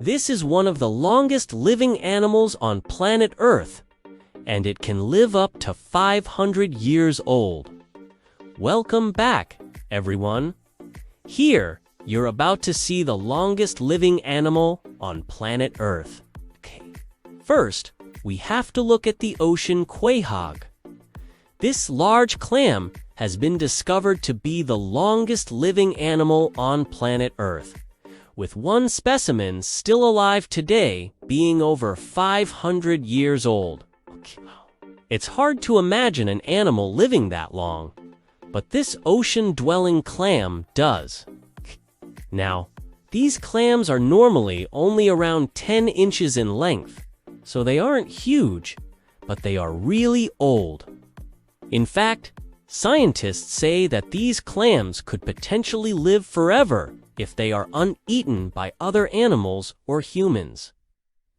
This is one of the longest living animals on planet Earth, and it can live up to 500 years old. Welcome back, everyone. Here, you're about to see the longest living animal on planet Earth. Okay. First, we have to look at the ocean quahog. This large clam has been discovered to be the longest living animal on planet Earth, with one specimen still alive today being over 500 years old. It's hard to imagine an animal living that long, but this ocean-dwelling clam does. Now, these clams are normally only around 10 inches in length, so they aren't huge, but they are really old. In fact, scientists say that these clams could potentially live forever if they are uneaten by other animals or humans.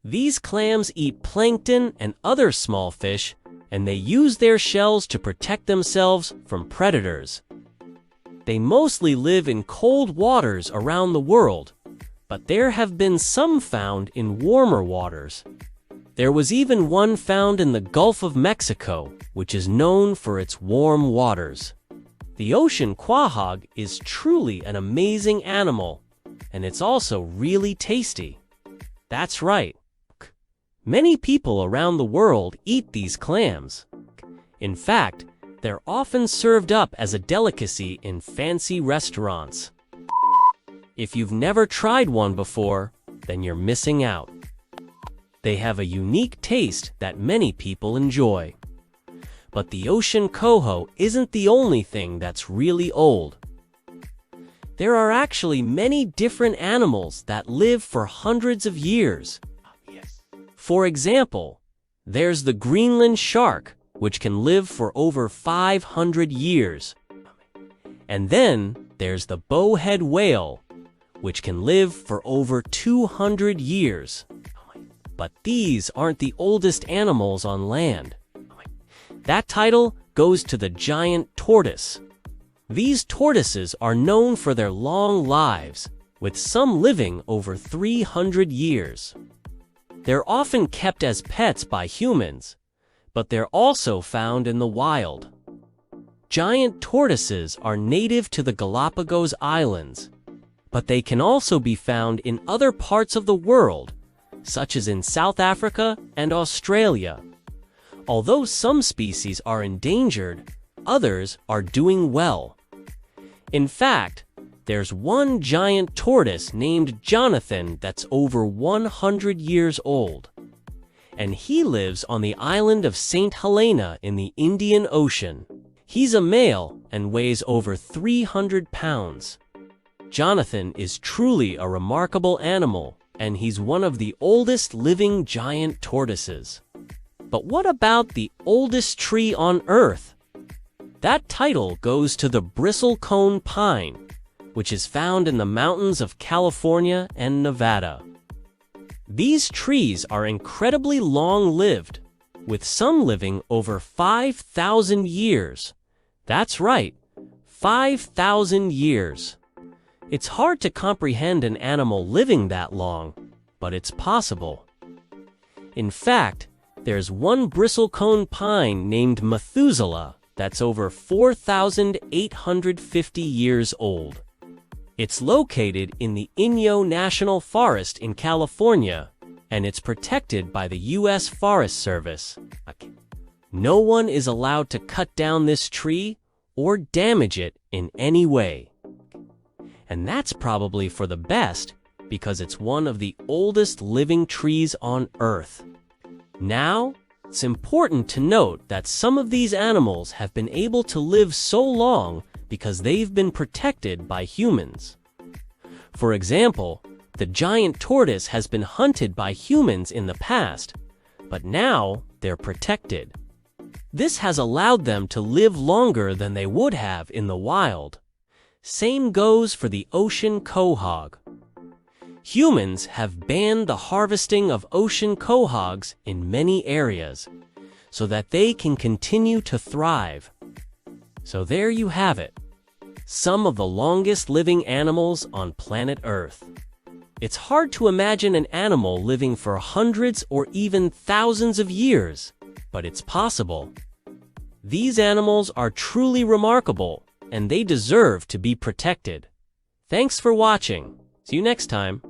These clams eat plankton and other small fish, and they use their shells to protect themselves from predators. They mostly live in cold waters around the world, but there have been some found in warmer waters. There was even one found in the Gulf of Mexico, which is known for its warm waters. The ocean quahog is truly an amazing animal, and it's also really tasty. That's right. Many people around the world eat these clams. In fact, they're often served up as a delicacy in fancy restaurants. If you've never tried one before, then you're missing out. They have a unique taste that many people enjoy. But the ocean coho isn't the only thing that's really old. There are actually many different animals that live for hundreds of years. For example, there's the Greenland shark, which can live for over 500 years. And then there's the bowhead whale, which can live for over 200 years. But these aren't the oldest animals on land. That title goes to the giant tortoise. These tortoises are known for their long lives, with some living over 300 years. They're often kept as pets by humans, but they're also found in the wild. Giant tortoises are native to the Galapagos Islands, but they can also be found in other parts of the world, such as in South Africa and Australia. Although some species are endangered, others are doing well. In fact, there's one giant tortoise named Jonathan that's over 100 years old. And he lives on the island of St. Helena in the Indian Ocean. He's a male and weighs over 300 pounds. Jonathan is truly a remarkable animal, and he's one of the oldest living giant tortoises. But what about the oldest tree on Earth? That title goes to the bristlecone pine, which is found in the mountains of California and Nevada. These trees are incredibly long-lived, with some living over 5,000 years. That's right, 5,000 years. It's hard to comprehend an animal living that long, but it's possible. In fact, there's one bristlecone pine named Methuselah that's over 4,850 years old. It's located in the Inyo National Forest in California, and it's protected by the U.S. Forest Service. No one is allowed to cut down this tree or damage it in any way. And that's probably for the best, because it's one of the oldest living trees on Earth. Now, it's important to note that some of these animals have been able to live so long because they've been protected by humans. For example, the giant tortoise has been hunted by humans in the past, but now they're protected. This has allowed them to live longer than they would have in the wild. Same goes for the ocean quahog. Humans have banned the harvesting of ocean quahogs in many areas, so that they can continue to thrive. So there you have it, some of the longest living animals on planet Earth. It's hard to imagine an animal living for hundreds or even thousands of years, but it's possible. These animals are truly remarkable, and they deserve to be protected. Thanks for watching. See you next time.